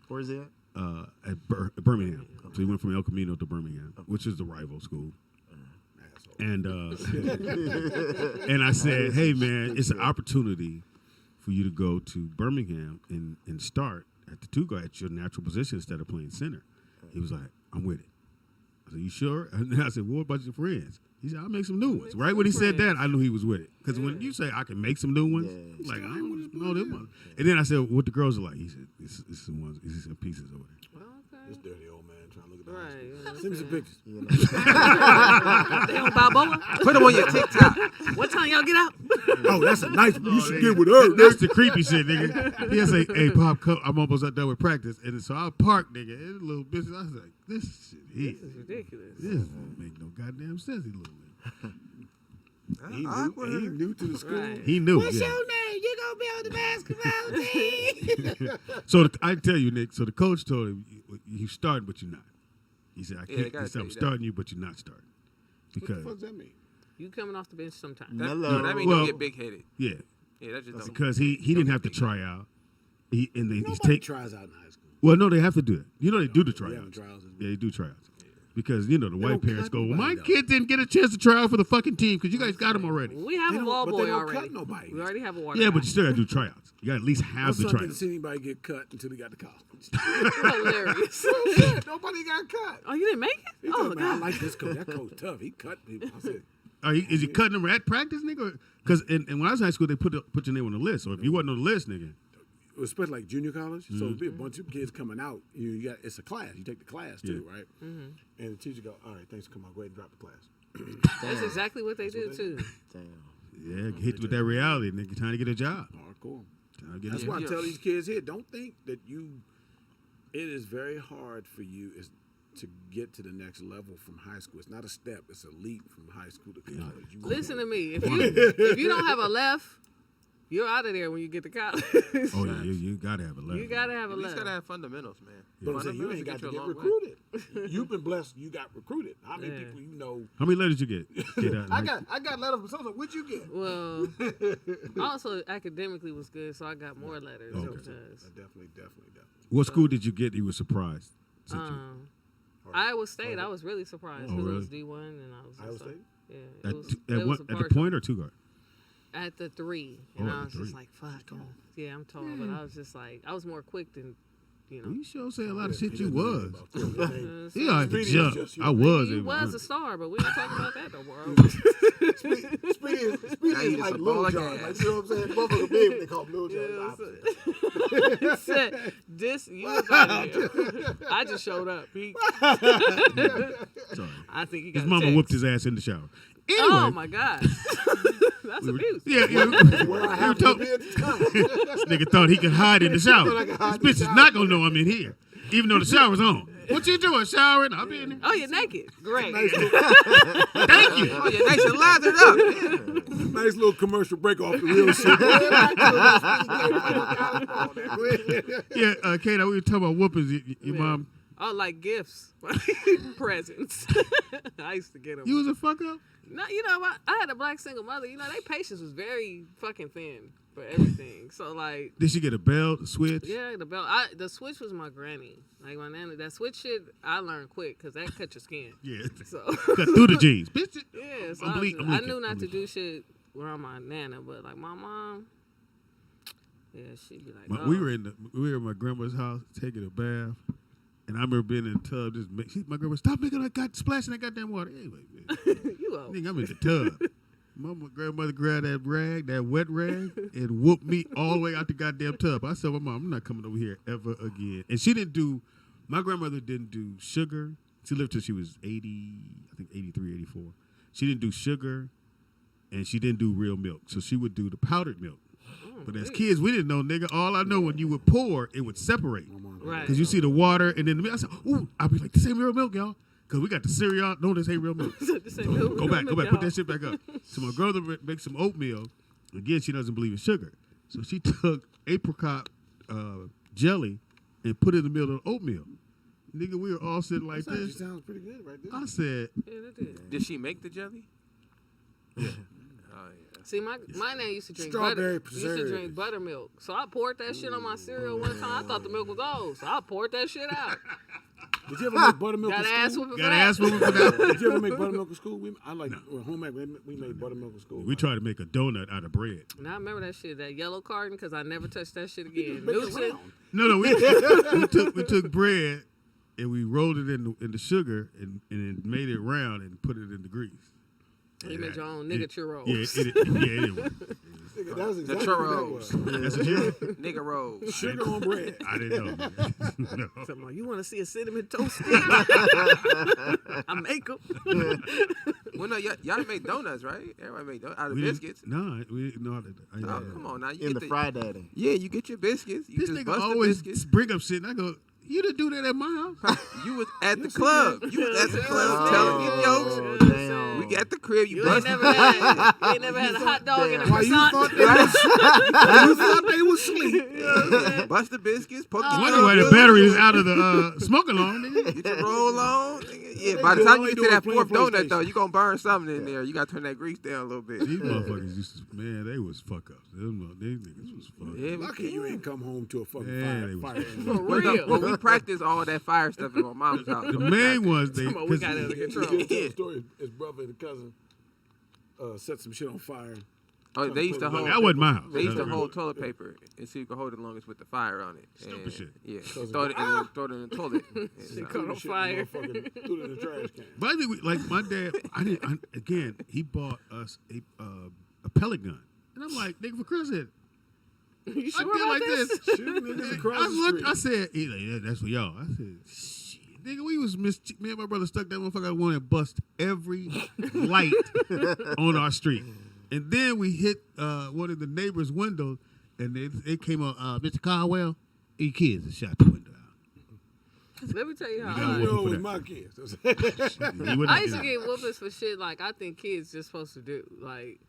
Where's it at? At Birmingham. Okay. So he went from El Camino to Birmingham, which is the rival school. And and I said, hey, man, it's an opportunity for you to go to Birmingham and start at the two guard at your natural position instead of playing center. He was like, I'm with it. I said, you sure? And then I said, what about your friends? He said, I'll make some new ones. Right when he said that, I knew he was with it. Because when you say I can make some new ones, like, I don't want to know them ones. And then I said, what the girls are like? He said, it's some ones, it's some pieces over there. Well, okay. This dirty old man trying to look at the Right. Send me some pictures. They on Balboa? Put them on your TikTok. What time y'all get out? Oh, that's a nice one. You should get with her. That's the creepy shit, nigga. He'll say, hey, Pop, I'm almost done with practice. And so I parked, nigga, and a little bitch. I was like, this shit here. This is ridiculous. This don't make no goddamn sense, he little nigga. He new to the school. Right. He knew. What's yeah. your name? You gonna be on the basketball team? So I tell you, Nick. So the coach told him, "You starting, but you're not." He said, "I Yeah, can't. He said, I'm starting you, but you're not starting." Because What the fuck does that mean? You coming off the bench sometime. That Well, means you get big headed. yeah, Yeah, that's just because he didn't have to try out. He's Nobody tries out in high school. Well, no, they have to do it. You know, they do the We tryouts. having trials as well. Yeah, they do tryouts. Because, you know, the white don't parents cut go, well, my nobody, though. kid didn't get a chance to try out for the fucking team because you guys got him already. We have They a don't- wall but boy they don't already. cut nobody. We already have a water Yeah, guy. but you still got to do tryouts. You got to at least My have the son didn't tryouts. see anybody get cut until he got to college. Hilarious. Shit, nobody got cut. Oh, you didn't make it? He Oh, told me, I God. like this coach. That coach tough. He cut people. I said, Is he cutting them at practice, nigga? Because and when I was in high school, they put your name on the list. So if you wasn't on the list, nigga. it was especially like junior college. So it'd be a bunch of kids coming out. You got it's a class. You take the class too, right? And the teacher go, all right, thanks for coming out. Go ahead and drop the class. That's exactly what they do, too. Damn. Yeah, hit with that reality, nigga. Trying to get a job. Hardcore. Trying to get That's a why I job. tell these kids here, don't think that it is very hard for you to get to the next level from high school. It's not a step, it's a leap from high school to college. You Listen to me. If you don't have a left, you're out of there when you get to college. Oh, yeah, you got to have a level. You got to have a At least left. gotta have fundamentals, man. But I'm saying you ain't got to get recruited. You've been blessed. You got recruited. How many Yeah. people you know? How many letters you get? I got letters from someone. What'd you get? Well, also academically was good, so I got more letters. Okay. Because, Definitely. What school did you get? You were surprised. Iowa State, I was really surprised Oh, because really? it was D1, and I was just Iowa like, State? yeah. At, It was, at it was what? a At the partial. point or two guard? At the 3, and Oh, I at was the just 3. like, fuck. Yeah, I'm tall, but I was just like, I was more quick than, you know. You sure say a lot of shit you was. was. You had to Speedy is jump. just you. I was. He was a star, but we ain't talking about that no more. Speedy Now you is just like a Little ball of John. gas. Like, you know what I'm saying? Motherfucker big, they call him Little John. He said, this, you was out here. I just showed up. Sorry. I think he got His a mama text. whooped his ass in the shower. Anyway, Oh, my God. That's abuse. yeah. Where I have to be at the time. This nigga thought he could hide in the shower. I could hide This in the bitch is shower. not gonna know I'm in here, even though the shower's on. What you doing? Showering? I'll be in here. Oh, you're naked. Great. Thank you. Oh, you're nice and lathered up. Yeah. Nice little commercial break off the real shit. Yeah, Kate, we were talking about whoopings. Your Yeah. mom, Oh, like gifts. Presents. I used to get them. you was a fuck up? No, you know, I had a black single mother. You know, their patience was very fucking thin for everything. So, like, Did she get a belt, a switch? yeah, the belt. The switch was my granny. Like, my nana. That switch shit, I learned quick because that cut your skin. Yeah. So, Cut through the jeans. Bitch. yeah, so I'm I leaking. knew not to do shit around my nana, but, like, my mom, yeah, she'd be like, We were in my grandma's house taking a bath, and I remember being in the tub. My grandma, stop making that splashing that goddamn water. Anyway, man, you old. nigga, I'm in the tub. My grandmother grabbed that rag, that wet rag, and whooped me all the way out the goddamn tub. I said, "My mom, I'm not coming over here ever again." And she didn't do. My grandmother didn't do sugar. She lived till she was 80, I think 83, 84. She didn't do sugar, and she didn't do real milk. So she would do the powdered milk. But as kids, we didn't know, nigga. All I know, when you would pour, it would separate. Right. Because you see the water, and then the milk. I said, ooh, I'll be like, this ain't real milk, y'all. Because we got the cereal. No, this ain't real milk. This ain't real Go back, milk, put that y'all. shit back up. So my grandmother makes some oatmeal. Again, she doesn't believe in sugar. So she took apricot jelly and put it in the middle of the oatmeal. Nigga, we were all sitting like That this. sounds pretty good right there. I said, Yeah, that did. Did she make the jelly? Yeah. Oh, yeah. See, my name used to drink Strawberry used to drink buttermilk. So I poured that shit on my cereal one time. I thought the milk was old, so I poured that shit out. Did you ever make buttermilk Got in ass school? whooping for Got that. ass whooping for that. Did you ever make buttermilk in school? Home ec, we made buttermilk in school. We tried to make a donut out of bread. Now I remember that shit, that yellow carton, because I never touched that shit again. Make it Newton, round. No, we took bread and we rolled it in the sugar and it made it round and put it in the grease. you made your own nigga churros. Yeah, it was. Nigga, that was The exactly churros. what that was. That's what you Nigga rolls. Sugar on bread. I didn't know. No. Something like, you want to see a cinnamon toast stick? I make them. Well, no, y'all make donuts, right? Everybody make donuts out of We didn't- biscuits. No, we didn't know how to. Oh, come on now. You In get the Fry Daddy. Yeah, you get your biscuits. You This just nigga bust the always biscuits. bring up shit, and I go, "You didn't do that at my house." You was at the club. You was at the club Oh, telling your jokes. damn. We got the crib. You You ain't busted. never had a hot dog and a Why you croissant. thought they was asleep? Bust the biscuits. Poke your Wonder thumb why the good. battery is out of the smoke alarm, nigga. Get your roll on. Nigga. Yeah, They by the do- time all you they get to do that is fourth play donut, though, PlayStation. you going to burn something in there. You got to turn that grease down a little bit. These motherfuckers used to, man, they was fuck ups. These niggas was fuck ups. Yeah, we Lucky you ain't come home to a fucking Yeah, they was- fire. For Well, no, real. well, we practiced all that fire stuff in my mom's house. The main ones, they. Come on, we 'cause- got it under He control. did tell a story. His brother and cousin set some shit on fire. Oh, they used to Look, hold. that wasn't my house. They used to That's hold toilet paper, and so you could hold it longest with the fire on it. Stupid And, shit. Yeah, Cousin throw it go, in the toilet. And, Shit caught on Shit, fire. motherfucking threw it in the trash can. But I think, like my dad, again, he bought us a pellet gun, and I'm like, nigga, for Christmas, You I sure did about like this? this. Shooting niggas across I the looked, street. I said, he's like, yeah, that's for y'all. I said, shit, nigga, we was me and my brother stuck that motherfucker one and bust every light on our street. And then we hit one of the neighbors' windows, and they came on, Mr. Caldwell, your kids and shot the window out. Let me tell you how. gotta I- whoop Well, for with that. my kids. He wouldn't- I used to get whoopings for shit like I think kids just supposed to do. Like,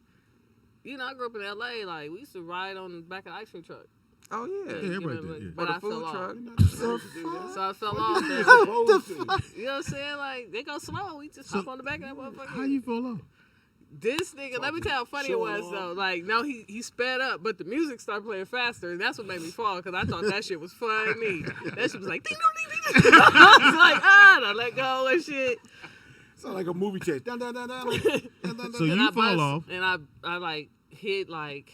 you know, I grew up in LA. Like, we used to ride on the back of the ice cream truck. oh yeah. Yeah, You everybody know, did, yeah. But Or I the food fell off. truck. So I fell off. You're and- supposed to. You know what I'm saying? Like, they go slow. We just hop on the back of that motherfucker. How you fall off? This nigga, let me tell you how funny it Showing was off. though. Like, no, he sped up, but the music started playing faster, and that's what made me fall because I thought that shit was funny. That shit was like ding dong ding ding. Ding. I was like, and I let go and shit. Sound like a movie chase. Dun, dun, dun, dun, dun, dun, dun, So dun. And you I fall bust- off. and I like hit like,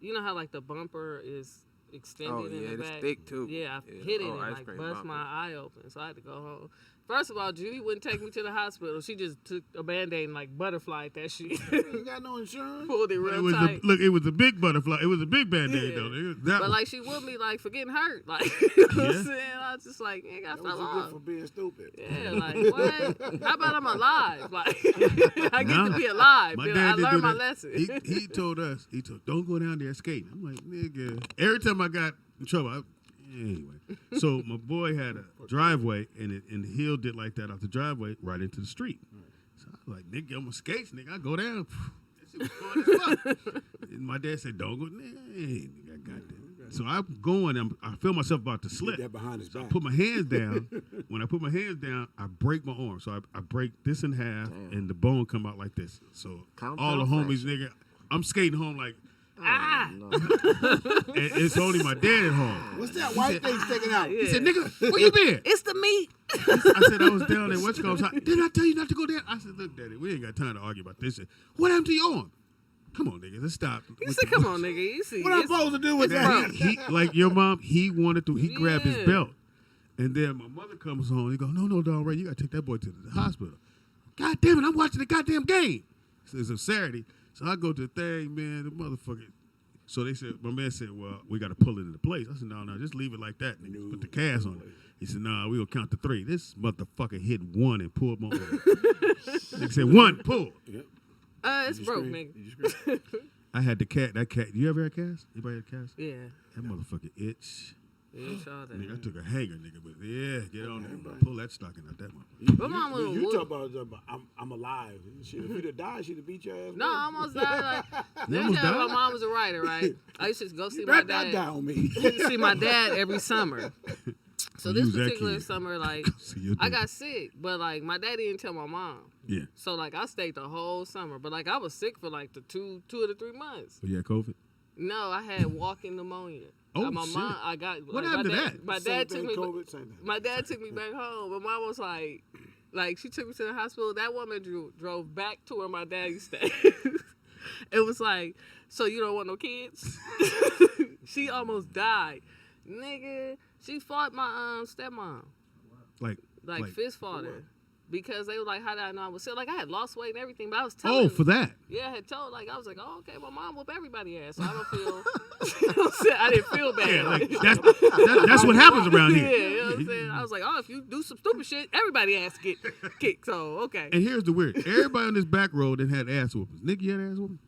you know how like the bumper is extended Oh in yeah, the the back. stick too. Yeah, I hit it Oh, and ice like cream bust bumper. my eye open, so I had to go home. First of all, Judy wouldn't take me to the hospital. She just took a Band-Aid and like butterflied that shit. You got no insurance? Pulled it It real was tight. it was a big butterfly. It was a big Band-Aid, Yeah. though. It was that But one. like she whooped me like for getting hurt. Like you know what Yeah. I'm saying? I was just like, nigga, I That fell was off. good for being stupid. Yeah, like what? How about I'm alive? Like I get Nah. to be alive. My You know, dad I didn't do learned my that. lesson. He told us, don't go down there skating. I'm like, nigga. Every time I got in trouble, anyway. So my boy had a driveway, and the hill did like that off the driveway right into the street. So I was like, nigga, I'm a skate, nigga. I go down. That shit was fun as fuck. And my dad said, don't go. Nigga, I got that. So I'm going. I feel myself about to slip. Get that behind his back. Put my hands down. When I put my hands down, I break my arm. So I break this in half, and the bone come out like this. So Compound all the homies, nigga, I'm skating home like, Ah! No. and it's only my dad at home. What's that white thing sticking out? He said, nigga, where you been? It's the meat. I said, I was down there. What's going on? Didn't I tell you not to go there? I said, look, daddy, we ain't got time to argue about this. What happened to your arm? Come on, nigga, let's stop. You said, come on, nigga. You see. What I'm it's- supposed to do with it's that? broke. He like your mom, he wanted to, he grabbed his Yeah. belt. And then my mother comes home. He goes, no, Don Ray, you got to take that boy to the hospital. God damn it, I'm watching the goddamn game. So it's a Saturday. So I go to the thing, man, the motherfucker. So they said, my man said, well, we got to pull it into place. I said, no, just leave it like that. Nigga. Put the cast on it. He said, nah, we going to count to 3. This motherfucker hit 1 and pulled my arm. Nigga said, 1, pull. Yep. It's broke, nigga. Did you scream? I had that cat. You ever had cast? Anybody had cast? Yeah. That motherfucker itch. Yeah, saw that. Nigga, I took a hanger, nigga, but yeah, get on there. Pull that stocking out that motherfucker. But mom wouldn't You whoop. talk about I'm alive. Shit, if you'd have died, she'd have beat your ass. No, I almost died. Like, You let me almost tell you, my died? mom was a writer, right? I used to go see You my better not die dad. on me. I used to see my dad every summer. So You this was that particular kid. summer, like, See your I dude. got sick, but like my daddy didn't tell my mom. Yeah. So like I stayed the whole summer, but like I was sick for like the two of the 3 months. Oh, you had COVID? No, I had walking pneumonia. Oh, my shit. mom, I got. What like, happened my to dad, that? My Same dad thing, took me. COVID, same thing. My dad took me back home, but mom was like she took me to the hospital. That woman drove back to where my dad used to stay. It was like, so you don't want no kids? She almost died, nigga. She fought my stepmom, like fist fought her. Because they were like, how did I know I was sick? Like, I had lost weight and everything, but I was telling Oh, for that. Yeah, I had told, like, I was like, oh, okay, my mom whoop everybody ass, so I don't feel, you know what I'm saying? I didn't feel bad. Yeah, like, that's what happens around Yeah, here. you know what I'm saying? I was like, oh, if you do some stupid shit, everybody ass get kicked, so, okay. And here's the weird. Everybody on this back road that had ass whoopings. Nick, you had ass whooping?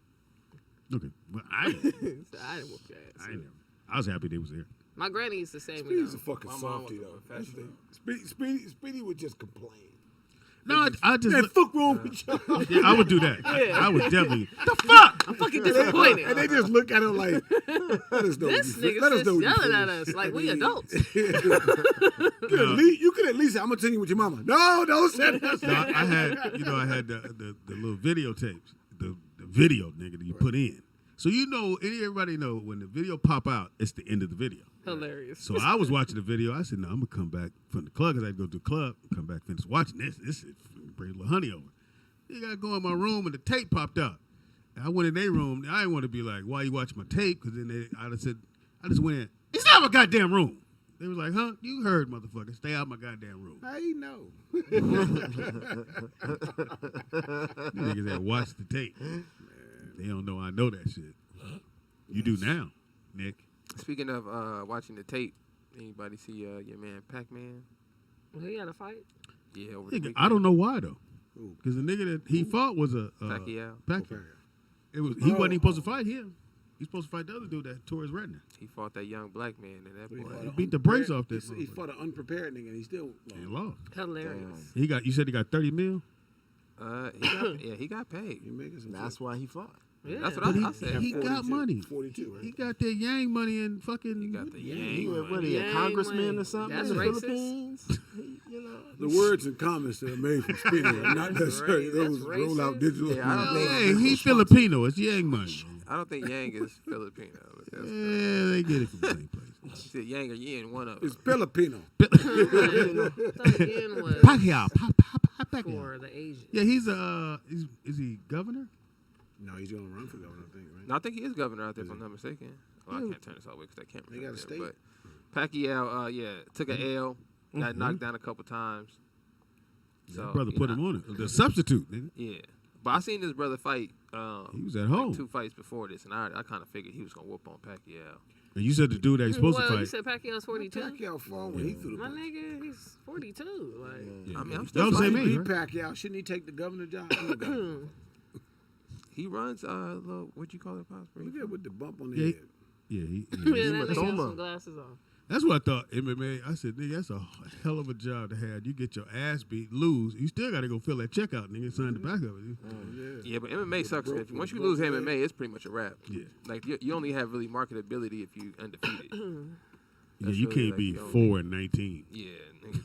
Okay. Well, I didn't. So I didn't whoop your ass. I was happy they was there. My granny used to say me, Speedy's though. a fucking My mom softy, was a though. professional. Speedy would just complain. No, I just. Man, fuck wrong with y'all. Yeah, I would do that. Yeah. I would definitely. The fuck? I'm fucking disappointed. And they just look at him like, let us know. This what you nigga let us just know what you yelling feel. at us like we adults. You could at least say, I'm gonna tell you with your mama. No, don't say that. No, I had the little videotapes, the video, nigga, that you put in. So everybody know when the video pop out, it's the end of the video. Hilarious. So I was watching the video. I said, no, I'm going to come back from the club because I had to go to the club, come back, finish watching this. This is bring a little honey over. They got to go in my room and the tape popped up. And I went in their room. I didn't want to be like, why you watching my tape? Because then I just went in. It's not my goddamn room. They was like, huh? You heard, motherfucker. Stay out my goddamn room. How you know? Niggas that watch the tape. They don't know I know that shit. You do now, Nick. Speaking of watching the tape, anybody see your man Pac-Man? Well, he had a fight. Yeah, over the Nigga, weekend. I don't know why though. Because the nigga that he fought was a Pacquiao. Pacquiao. He wasn't even supposed to fight him. He's supposed to fight the other dude that tore his retina. He fought that young black man, and that boy. He beat the brakes off this. He fought an unprepared nigga and he still He lost. lost. Hilarious. You said he got 30 mil? He got paid. He making some That's why he fought. Yeah. That's what But I said. he got money. 42, right? He got that Yang money and fucking. He got the He yang. was, what, money. he a Yang congressman money. or something That's in the racist. Philippines? You know. The words and comments that are made from Speedy are not necessarily That's those roll out racist. digital. Yeah, I don't think- Hey, he's Filipino. It's Yang money. I don't think Yang is Filipino. But that's, Yeah, they get it from the same place. shit, Yang or Yin, one of It's them. Filipino. Yin was Pacquiao. Pacquiao. for the Asian. Yeah, he's is he governor? No, he's gonna run for governor, I think, right? No, I think he is governor out there, if I'm not mistaken. Well, I can't turn this all the way because that camera. They got a state. But Pacquiao, took an L, got knocked down a couple times. So, That brother you put know, him on it. The substitute, nigga. Yeah, but I seen this brother fight. He was at home. Like 2 fights before this, and I kind of figured he was gonna whoop on Pacquiao. And you said the dude that he's supposed Well, to you fight. said Pacquiao's 42. Pacquiao fought when he threw the My punch. nigga, he's 42. Like, I mean, I'm That still was the same fighting. age, Beat right? Pacquiao. Shouldn't he take the governor job? I'm the governor. He runs little, what you call it, Pops? Look at with the bump on the Yeah, head. Yeah, yeah, that nigga got Hematoma. some glasses on. that's what I thought. MMA. I said, nigga, that's a hell of a job to have. You get your ass beat, lose. You still got to go fill that check out, nigga. Sign the back of it. Yeah, but MMA sucks. broke- If, once you broke lose leg. MMA, it's pretty much a wrap. Yeah. Like you only have really marketability if you undefeated. Yeah, That's you really can't like be the only- 4-19. Yeah,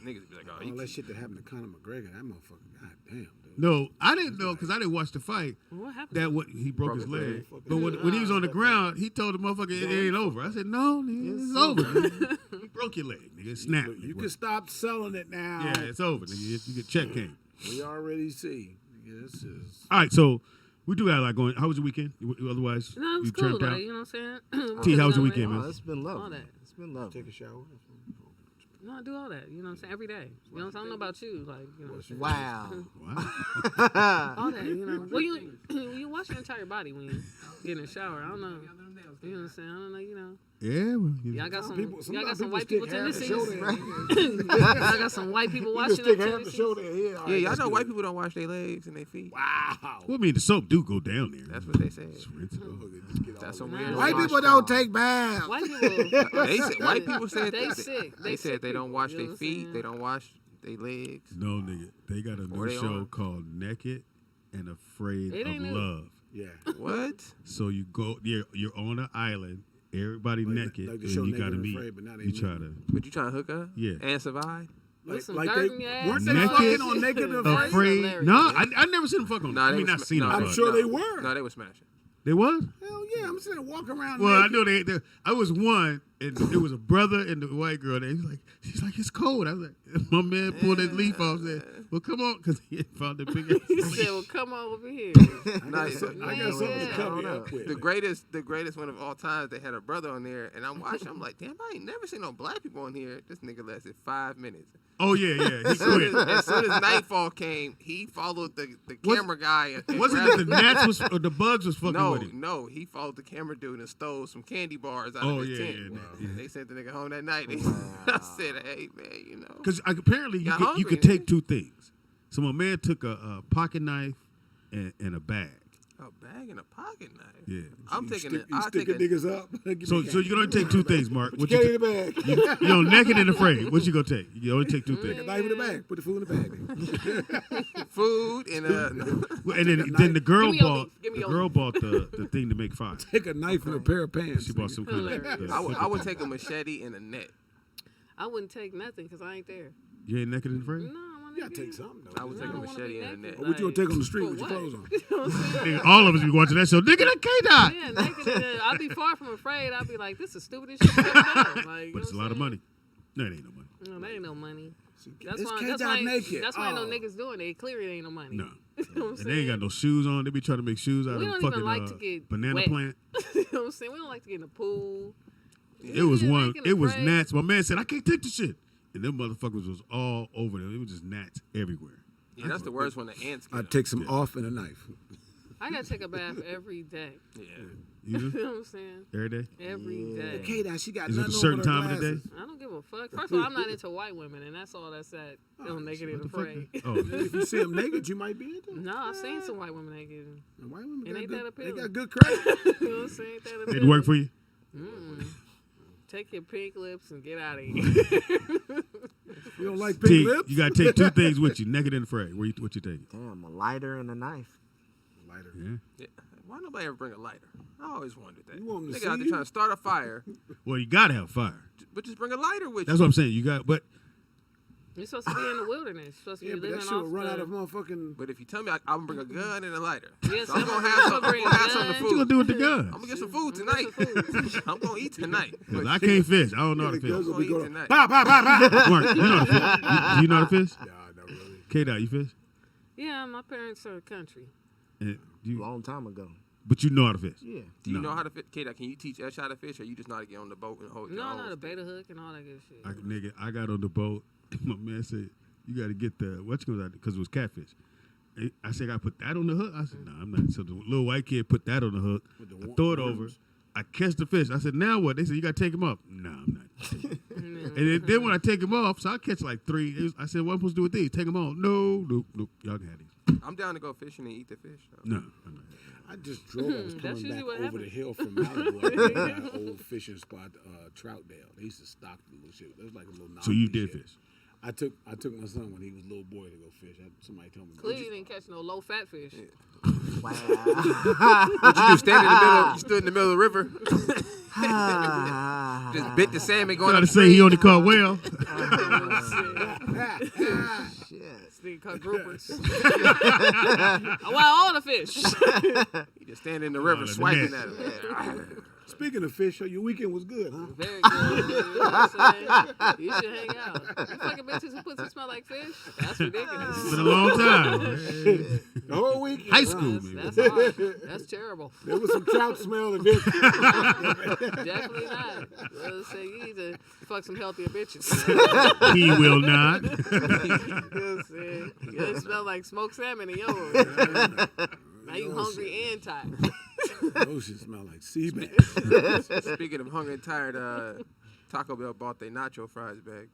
niggas be like, oh, All that shit that happened to Conor McGregor, that motherfucker, goddamn, dude. No, I didn't know because I didn't watch the fight. What happened? That what he broke his leg. leg. But when he was on the ground, he told the motherfucker it ain't over. I said, no, nigga, it's over. Nigga. You broke your leg, nigga. It snapped. You can stop selling it now. Yeah, it's over, nigga. You get check came. We already see. Nigga, this is. All right, so we do got a lot going. How was your weekend? Otherwise, No, it was you cool. turned Like, out. you know what I'm saying? T, how was your Like, weekend, man? Oh, it's been All lovely. that. It's been lovely. Take a shower. No, I do all that. You know what I'm saying? Every day. You know what I'm saying? I don't know about you. Like, you know what I'm saying? Wow. Wow. All that, you know. Well, you wash your entire body when you get in the shower. I don't know. You know what I'm saying? I don't know, you know. Yeah, well, you Y'all got some, Sometimes y'all got some white stick people half the tendencies. shoulder. Y'all got some white people You can washing stick their half the tendencies. shoulder in here. All yeah, right, y'all that's know good. white people don't wash their legs and their feet. Wow. Well, I mean, the soap do go down there. That's what they said. Just rinse it off. That's some Nah. weird. White wash people down. don't take baths. White people. White people said They that- sick. They They said sick they don't people, wash you know their what I'm feet. saying? They don't wash their legs. No, nigga. They got a Or new they show are. called Naked and Afraid It of ain't new. Love. Yeah. What? So you go, you're on an island, everybody naked, like the and show you Naked got to and meet. Afraid, but now they you try to But you trying to hook up? Yeah. And survive? With some like dirt they in your ass. weren't they Naked, fucking on Naked and That's Afraid? afraid. hilarious. No, I never seen them fuck on. Nah, I they mean, was not sma- seen them. no, I'm fuck. sure they were. No, they were smashing. They was. Hell yeah, I'm sitting there walking around. Well, I naked. know they. I was one, and it was a brother and the white girl. There, she's like, it's cold. I was like, my man pulled his leaf off. Said, well, come on, because he had found the big. He said, well, come on over here. I got something Yeah. to cover you up with. The greatest one of all time. They had a brother on there, and I'm watching. I'm like, damn, I ain't never seen no black people on here. This nigga lasted 5 minutes. Oh yeah. He As soon quit. as nightfall came, he followed the camera guy. And Wasn't grabbed it the gnats was or the bugs was fucking with him? No, he followed the camera dude and stole some candy bars out Oh, of his yeah, tent. yeah. They sent the nigga home that night. I said, hey, man, you know. Because apparently you Got could, hungry, you could nigga. take two things. So my man took a pocket knife and a bag. A bag and a pocket knife. Yeah. I'm taking it. You I'll take sticking it. niggas up. So you can only take two things, Mark. What you carry in the bag? You know, naked and afraid. What you gonna take? You only take two Take a things. knife in the bag. Put the food in the bag. Food and Well, and then the girl Give me your bought leaf. Give me the your girl leaf. bought the thing to make fire. Take a knife and a pair of pants. She bought some kind of. Hilarious. I would take a machete and a net. I wouldn't take nothing because I ain't there. You ain't naked and afraid. No, I want You gotta take something though. I would No, take I a don't wanna machete be and a naked. net. What you gonna take on the street For with your what? clothes on? You know what I'm saying? Nigga, all of us be watching that show. Nigga, that K-Dot. Yeah, naked. And, I'd be far from afraid. I'd be like, this is stupidest shit I've ever done. Like, But it's a lot of money. No, it ain't no money. No, that ain't no money. It's That's K-Dot why naked. That's why no Oh. niggas doing it. Clearly, ain't no money. No. You know what I'm And saying? they ain't got no shoes on. They be trying to make shoes out We of don't fucking even like to get banana wet. plant. You know what I'm saying? We don't like to get in the pool. It was Yeah, one. naked It was afraid. gnats. My man said, I can't take the shit. And them motherfuckers was all over them. It was just gnats everywhere. Yeah, that's the worst when the ants get I 'em. take some off and a knife. I gotta take a bath every day. Yeah. You You do? know what I'm saying? Every day? Every day. K-Dot, she got Is it a nothing certain over her time of the day? glasses. I don't give a fuck. First of all, I'm not into white women, and that's all that's at. Oh, I'm naked and What the fuck? afraid. Oh, If you see them naked, you might be into them. No, I've seen some white women naked. And white women And got ain't that good, they appealing? got good credit. You know what I'm saying? Ain't that it appealing? work for you? Take your pink lips and get out of here. You don't like T, pink lips? you got to take two things with you, naked and afraid. What you taking? Damn, a lighter and a knife. Lighter. Yeah. Yeah. Why nobody ever bring a lighter? I always wondered that. You want 'em to Nigga out see there you? trying to start a fire, Well, you got to have fire. but just bring a lighter with That's you. what I'm saying. You got, but You're supposed to be in the wilderness. You're supposed to Yeah, be but living that shit off will run the... out of motherfucking. But if you tell me I'm gonna bring a gun and a lighter, Yes, so I'm I'm gonna gonna have some. I'm bring a gonna have something gun. to what you food. gonna do with the gun? I'm gonna get some food tonight. I'm gonna eat tonight. Because I can't fish. I don't know how to The guns fish. will be Eat going. tonight. Bah, bah, bah, bah. Mark, you know how to fish? Do you know how to fish? Nah, not really. K-Dot, you fish? Yeah, my parents are country. And Long time ago. but you know how to fish? Yeah. Do you No. know how to fish? K-Dot, can you teach us how to fish, or you just know how to get on the boat and hold your No, own not a stick? beta hook and all that good shit. Nigga, I got on the boat. And my man said, you got to get the, because it was catfish. I said, I got to put that on the hook? I said, no, I'm not. So the little white kid put that on the hook. With the I throw it worms. over. I catch the fish. I said, now what? They said, you got to take him up. No, I'm not. And then when I take him off, so I catch like three. I said, what am I supposed to do with these? Take them on. No, nope. Y'all can have these. I'm down to go fishing and eat the fish. Though. No, I'm not. I just drove. I was That's coming usually back what over happens. the hill from Malibu. An old fishing spot, Troutdale. They used to stock the little shit. It was like a little. So you novelty did shit. fish. I took my son when he was a little boy to go fish. Somebody told me. Clearly you didn't catch no low fat fish. Wow. What you do? Stand in the middle. You stood in the middle of the river. Ah. Just bit the salmon You going got up to the say he stream. only caught whale. Shit. This nigga caught groupers. I want all the fish. You just stand in the river the swiping net. at him. Speaking of fish, your weekend was good, huh? Very good. You know what I'm saying? You should hang out. You fucking bitches who pussy smell like fish? That's ridiculous. It's been a long time. The whole weekend. High huh? school, maybe. That's hard. That's terrible. There was some trout smell in this. Definitely not. Let's say you need to fuck some healthier bitches. He will not. You know what I'm saying? You smell like smoked salmon in yours. Now you hungry and tired. Those shit smell like sea bass. Speaking of hungry and tired, Taco Bell bought their nacho fries back.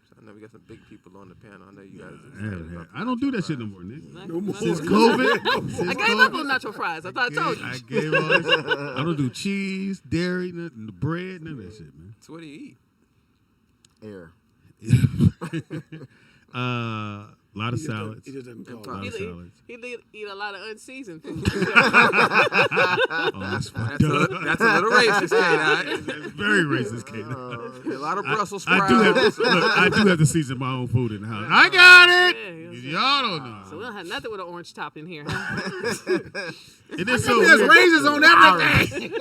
So I know we got some big people on the panel. I know you guys. Are excited about the I don't do that nacho shit no fries. more, nigga. No more. Since COVID. I gave up on nacho fries. I thought I told you. I gave all this. I don't do cheese, dairy, nothing, the bread, none of that shit, man. So what do you eat? Air. A lot of salads. He just doesn't call A lot it. of salads. He eat a lot of unseasoned food. Oh, that's fucked That's up. a little racist, K-Dot. That's very racist, kid. A lot of Brussels sprouts. I do have to season my own food in the house. I got it. Yeah, Y'all don't know. So we don't have nothing with an orange top in here. It is so There's weird. raises on everything.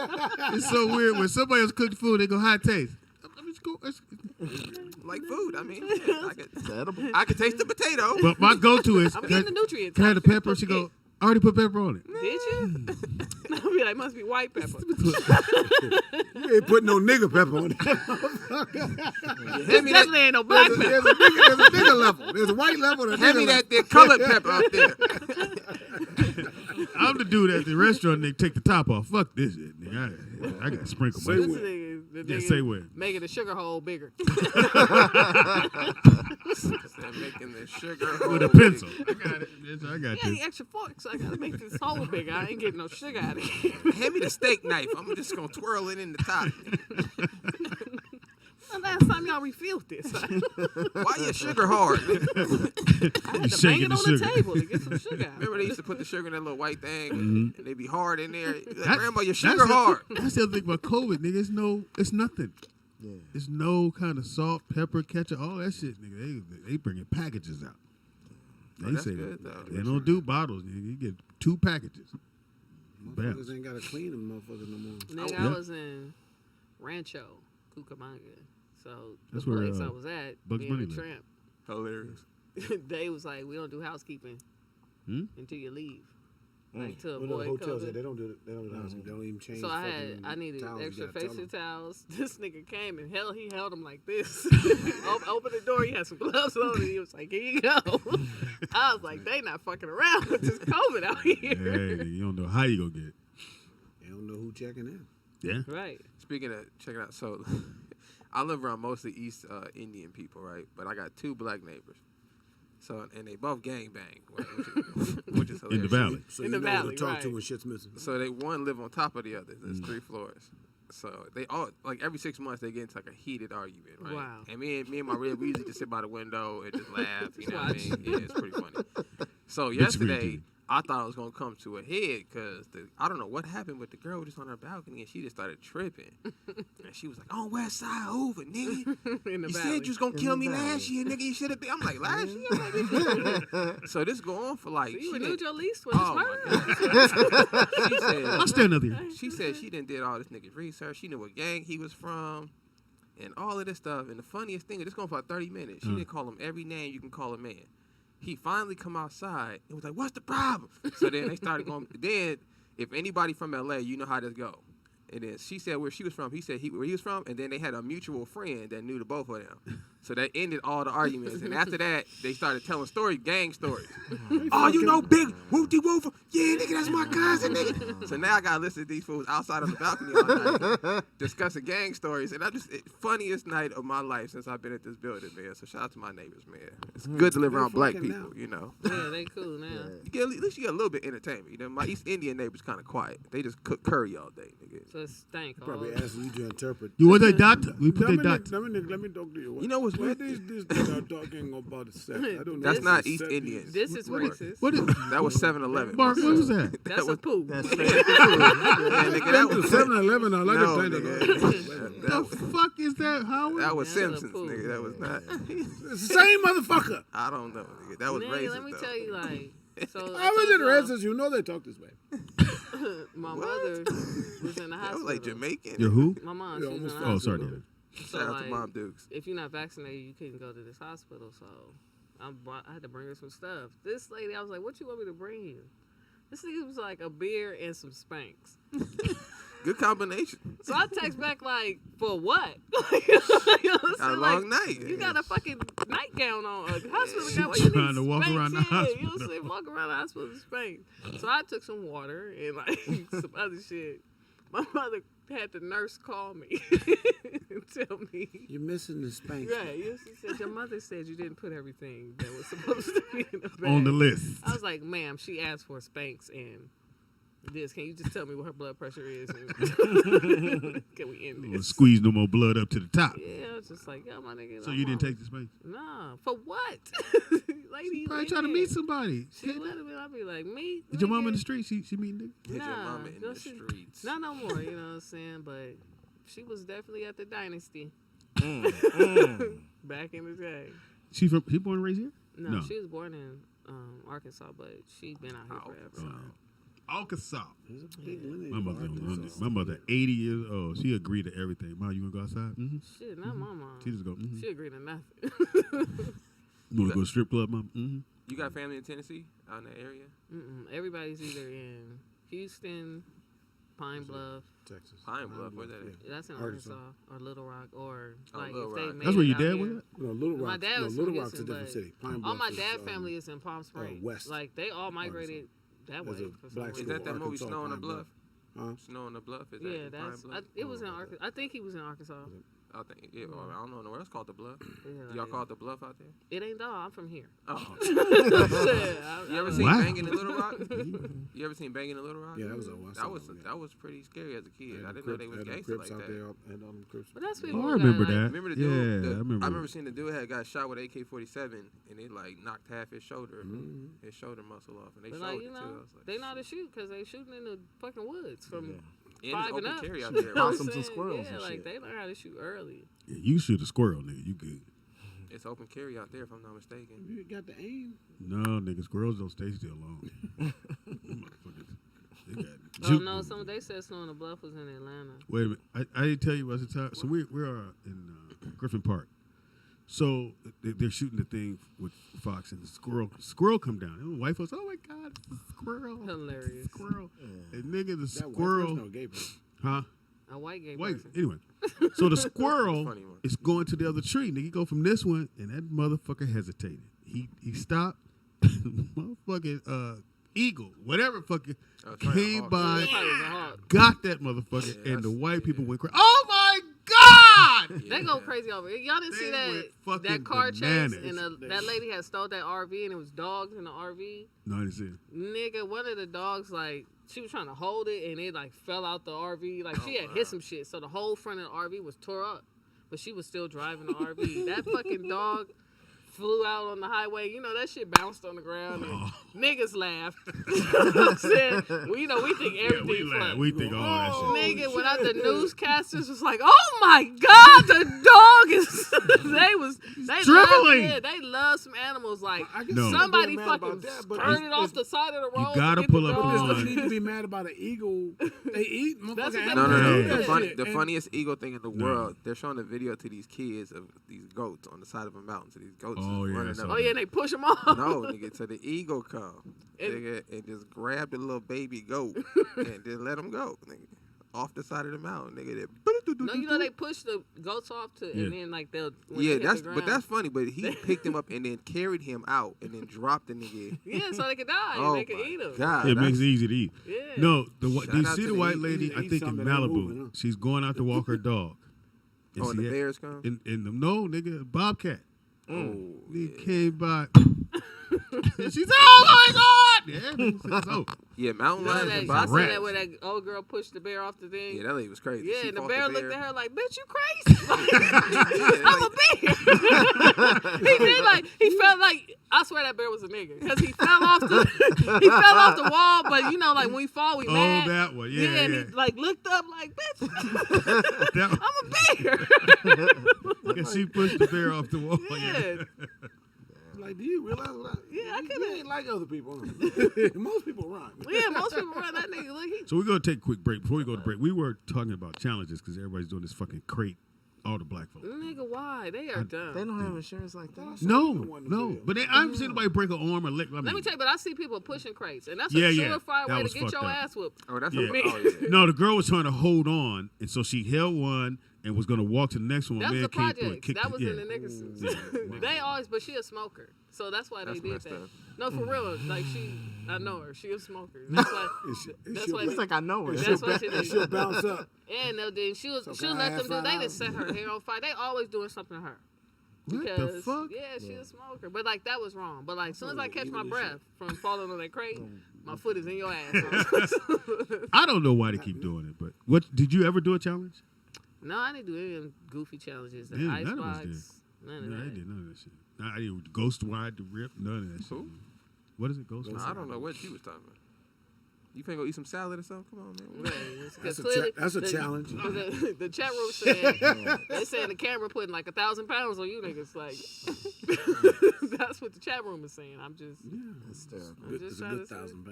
It's so weird when somebody else cooks food, they go high taste. Like food. I mean, yeah, It's edible. I can taste the potato. But my go-to is I'm getting the nutrients. can I have the pepper? She go, I already put pepper on it. Did you? I'll be like, must be white pepper. You ain't putting no nigga pepper on it. This definitely ain't no black pepper. There's a bigger level. There's a white level and a Hand me bigger that there colored pepper up there. I'm the dude at the restaurant. They take the top off. Fuck this shit, nigga. I got to sprinkle my This shit. nigga, the Yeah, nigga say when. making the sugar hole bigger. They're making the sugar With a hole pencil. I got it. Bitch, I got Yeah, any this. extra forks. I gotta make this hole bigger. I ain't getting no sugar out of it. big. Hand me the steak knife. I'm just gonna twirl it in the top. The last time y'all refilled this, I Why your sugar hard? had to bang shaking it the on sugar. the table to get some sugar out. Remember they used to put the sugar in that little white thing, Mm-hmm. and they be hard in there. You're like, That- Grandma, your that's sugar the- hard. That's the other thing about COVID, nigga. It's nothing. Yeah. It's no kind of salt, pepper, ketchup, all that shit, nigga. They bringing packages out. They that's say good, though. they don't do bottles. Nigga. You get 2 packages. Bam. Motherfuckers ain't gotta clean them motherfuckers no more. Nigga, Yeah. I was in Rancho, Cucamonga. So That's the where, place I was at, Bugs being Bunny a live. tramp, Hilarious. they was like, we don't do housekeeping until you leave. Like to Well, no, avoid hotels, COVID. they don't do the housekeeping. They don't even change. So fucking I needed towels. You extra gotta tell facial 'em. towels. This nigga came and he held them like this. Open the door. He had some gloves on and he was like, here you go. I was like, they not fucking around with this COVID out here. Hey, you don't know how you gonna get it. They don't know who checking in. Yeah. Right. Speaking of, check it out. So, I live around mostly East Indian people, right? But I got 2 black neighbors. So, and they both gangbang, which is hilarious. In the valley. So In you the know who valley, to talk right. to when shit's missing. So they one live on top of the other. There's 3 floors. So they all like every 6 months they get into like a heated argument, right? Wow. And me and my rib, we usually just sit by the window and just laugh. You know what I mean? Yeah, it's pretty funny. So yesterday I thought it was gonna come to a head because I don't know what happened, but the girl was just on her balcony and she just started tripping, and she was like, "On West Side Hoover, nigga. In the You valley. said you was gonna kill me the valley. last year, nigga. You should have been." I'm like, last year, baby. So this go on for like. So you she renewed didn't- your lease with Oh, this my murder? She said. I'll stand up here. She said she done did all this nigga's research. She knew what gang he was from and all of this stuff. And the funniest thing, this going for about 30 minutes. She didn't call him every name you can call a man. He finally come outside and was like, what's the problem? So then they started going. Then if anybody from LA, you know how this go. And then she said where she was from. He said where he was from. And then they had a mutual friend that knew the both of them. So that ended all the arguments. And after that, they started telling stories, gang stories. Oh, you know Big Whoopty-Woof. Yeah, nigga, that's my cousin, nigga. So now I got to listen to these fools outside of the balcony all night discussing gang stories. And funniest night of my life since I've been at this building, man. So shout out to my neighbors, man. It's good to live around black fucking people, now. you know. Yeah, they cool now. You get, at least you get a little bit of entertainment. You know, my East Indian neighbors kind of quiet. They just cook curry all day, nigga. So it stank. Probably all- asking you to interpret. You want that dot? We put Let that dot. me talk to you. You know what's what weird? these that are talking about sex? I don't know. That's This not Is East sex- Indian. This is racist. What is That was 7-Eleven. Mark? What was that? That's a poo. That's Yeah, nigga, that was 7-Eleven. I like No, to nigga. The fuck is that, Howard? That was That's a Simpsons, poo. nigga. That was not. It's the same motherfucker. I don't know, nigga. That was Nigga, racist. let me though. tell you, like, so How is it racist? You know they talk this way. my mother was in the That hospital. was like Jamaican. Your who? My mom, Yeah, she was in the almost Oh, hospital. sorry, David. So, Shout out like, to Mom Dukes. if you're not vaccinated, you couldn't go to this hospital. So I had to bring her some stuff. This lady, I was like, what you want me to bring you? This nigga was like a beer and some Spanx. Good combination. So I text back like, for what? You know what I'm Got a saying? long Like, night. You got a fucking nightgown on, a hospital gown. Why She you trying need to walk Spanx? around the Yeah, You know what hospital. I'm saying? Walk around the hospital with Spanx. So I took some water and like some other shit. My mother had the nurse call me and tell me. You're missing the spank. Right, she said, your mother said you didn't put everything that was supposed to be in the bag. On the list. I was like, ma'am, she asked for Spanx and Can you just tell me what her blood pressure is? And can we end this? Squeeze no more blood up to the top. Yeah, I was just like, yo, my nigga. So you didn't take the space? Nah, for what? Lady, Probably trying to meet somebody. She let me. I'll be like, me? Is your mom in the street? She meeting niggas? Hit your Nah, mama in the streets. Not no more, you know what I'm saying? But she was definitely at the dynasty. Back in the day. She born and raised here? No, she was born in Arkansas, but she been out here forever. Arkansas. Yeah. My mother, 80 years old. She agreed to everything. Mom, you want to go outside? Mm-hmm. Shit, not my mom. She just go, She agreed to nothing. You want to go strip club, Mom? Mm-hmm. You got family in Tennessee out in that area? Everybody's either in Houston, Pine Bluff. Texas. Pine Bluff, where's that at? That's in Arkansas or Little Rock, or like Little if they Rock. made That's where it your out dad here. was at? No, Little Rock. My dad was Little from Rock's a Houston, different but city. Pine all Bluff my is, dad family is in Palm Springs. west. Like they all migrated that way. There's a for some black reason. Is that that movie Arkansas, Snow on the Pine Bluff? Huh? Snow on the Bluff? Is that Yeah, in Pine that's. Bluff? It was in Arkansas. I think he was in Arkansas. I think, yeah, or I don't know where else called the Bluff. Yeah, Y'all call it the Bluff out there? It ain't dog. I'm from here. Oh. You You ever seen Wow. Banging in Little Rock? You ever seen Banging in Little Rock? Yeah, that was that was pretty scary as a kid. I didn't know they was gangster Crips like out that. there, and all them Crips. But that's Oh, people I who remember got, that. like, Remember the dude? Yeah, I remember. I remember seeing the dude had got shot with AK-47, and they like knocked half his shoulder, his shoulder muscle off, and they But showed like it you too. I know, was like, they know how to shoot because they shooting in the fucking woods from and it's 5 and open up. carry out You there. know what I'm Possums and saying? squirrels Yeah, and like shit. they learn how to shoot early. Yeah, you shoot a squirrel, nigga. You good. It's open carry out there, if I'm not mistaken. You got the aim. No, nigga, squirrels don't stay still long. Motherfuckers, they got Oh juke no, movement. they said Snow on the Bluff was in Atlanta. Wait a minute. I didn't tell you at the time. So we are in Griffin Park. So they're shooting the thing with Fox, and the squirrel come down. And the wife goes, "Oh my God, it's a squirrel! Hilarious. Squirrel!" And nigga, the That white squirrel, person or gay person? huh? A white gay Wait, person. anyway. So the squirrel Funny one. is going to the other tree. Nigga, go from this one, and that motherfucker hesitated. He stopped. Motherfucking eagle, whatever fucking came hawk. by, Somebody was a hawk. got that motherfucker, Yeah, and the that's- white people went crazy. Oh my God! They go crazy over it. Y'all didn't They see went fucking that car bananas. chase and that lady had stole that RV and it was dogs in the RV. No, I didn't see it. Nigga, one of the dogs like she was trying to hold it and it like fell out the RV. Like she had wow. hit some shit, so the whole front of the RV was tore up. But she was still driving the RV. That fucking dog flew out on the highway. You know, that shit bounced on the ground and niggas laughed. You know what I'm saying? We think everything laugh. funny. We think all that shit. Nigga, when the newscasters was like, "Oh my God, the dog is," they dribbling. Love, yeah, they love some animals. Like I guess No. somebody mad fucking about that, but skirted off the side of the road. gotta to get pull the up dog. on- There's no need to be mad about an eagle. They eat That's motherfucking what No, animals. no, no. Yeah. The, That fun, shit. the And funniest eagle thing in the No. world, they're showing a video to these kids of these goats on the side of a mountain. So these goats Oh, is yeah, I running saw up. Oh yeah, and they push them off. No, nigga, so the eagle come, And- nigga, and just grab the little baby goat and then let him go, nigga, off the side of the mountain, nigga. No, you know they push the goats off to, Yeah. and then like they'll. When Yeah, they hit that's the but ground. that's funny. But he picked him up and then carried him out and then dropped the nigga. Yeah, so they could die. Oh and they could my eat them. God, It that's- makes it easy to eat. Yeah. No, do Shout you out see to the the white eat- lady? eat I think in something that ain't Malibu, moving, huh? she's going out to walk her dog. And Oh, and she the had- bears come. No, nigga, bobcat. Oh, He yeah. came by. And she said, "Oh my God!" Yeah, nigga said so. Yeah, mountain You know lions that, and y'all seen bobcats. that where that old girl pushed the bear off the thing? Yeah, that lady was crazy. Yeah, She and the fought bear the looked at her like, "Bitch, you crazy? Yeah, I'm a like- bear." He did like he felt like I swear that bear was a nigga because he fell off the wall. But you know, like when we fall, we Oh, mad. that one. Yeah, and yeah. he like looked up like, "Bitch, That one. I'm a bear." Because she pushed the bear off the wall. Yeah. Like, do you realize that? Yeah, I You could've- ain't like other people. Huh? Most people run. Yeah, most people run that nigga. Look, he So we're going to take a quick break. Before we go to break, we were talking about challenges because everybody's doing this fucking crate, all the black folks. nigga, why? They are dumb. They don't have insurance like that. No. But I haven't seen nobody break an arm or leg. Let me tell you, but I see people pushing crates, and that's Yeah, a yeah. surefire That way was to get fucked your up. ass whooped. Oh, that's Yeah. what. Oh, yeah. No, the girl was trying to hold on, and so she held one and was going to walk to the next one. That was Man the came through and project. kicked That was it. in the Nickersons. Yeah. They always, but she a smoker, so that's why That's they did messed that. up. No, for real. Like I know her. She a smoker. That's why. That's why. It's like I know her. That's why she And did. she'll bounce up. And no, then she'll So let can I them do. have They $5? just set her hair on fire. They always doing something to her. What because the fuck? yeah, she's a smoker. But like that was wrong. But like as soon as I catch my English breath from falling on that crate, my foot is in your ass. I don't know why they keep doing it, but what did you ever do a challenge? No, I didn't do any of them goofy challenges. The Yeah, ice none of us box. did. None of No, I that. did none of that shit. I didn't ghost ride the rip, none of that shit. Who? What is it, ghost ride? I don't know what you was talking about. You finna go eat some salad or something? Come on, man. Right. That's a, Clearly, that's a the- challenge. The chat room said they saying the camera putting like 1,000 pounds on you niggas. Like that's what the chat room is saying. I'm just Hysterical. I'm just It's a trying good to say. 1,000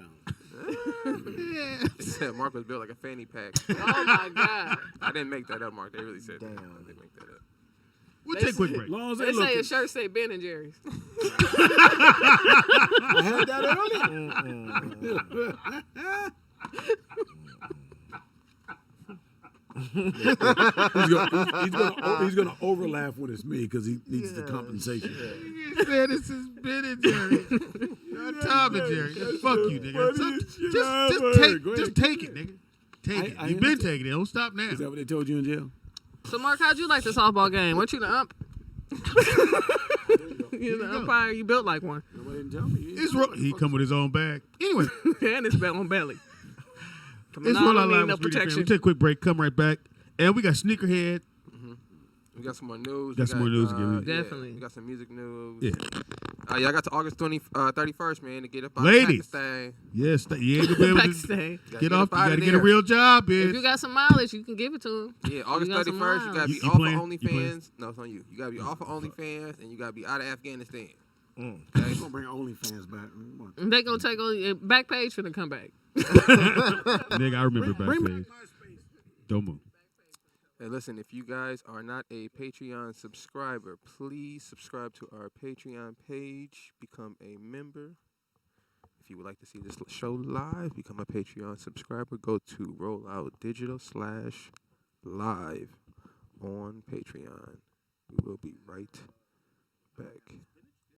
pounds. They said Mark was built like a fanny pack. Oh my god. I didn't make that up, Mark. They really said that. Damn. I didn't make that up. We'll They take a quick said- break. Long as They they say looking. a shirt say Ben and Jerry's. I had that earlier. He's gonna overlaugh when it's me because he needs the compensation. He said this is Ben and Jerry. Not Tom and Jerry. Fuck you, nigga. Just take it, nigga. Take it. You've been taking it. Don't stop now. Is that what they told you in jail? So Mark, how'd you like the softball game? Weren't you the ump? You're the go. umpire. You built like one, Nobody didn't tell me. He come with his own bag. Anyway, and it's on belly. it's Roll Out Live no with Speedy Fam. protection. We take a quick break. Come right back. And we got Sneakerhead. We got some more news. Got some more news to give you. Definitely. We got some music news. Yeah. Y'all got to August 31st, man, to get up out Ladies. of Pakistan. Yes, you ain't gonna be able to Pakistan. get off. You outta gotta get a there. real job, If you bitch. got some mileage, you can give it to him. Yeah, August got some 31st, you gotta be You off playing? of You playing? OnlyFans. No, it's on you. You gotta be off of OnlyFans, and you gotta be out of Afghanistan. He's Okay? gonna bring OnlyFans back. Come on. And they gonna take on back page finna come back. Nigga, I remember Bring backstage. Don't move. Hey, listen, if you guys are not a Patreon subscriber, please subscribe to our Patreon page. Become a member. If you would like to see this show live, become a Patreon subscriber. Go to rolloutdigital/live on Patreon. We will be right back.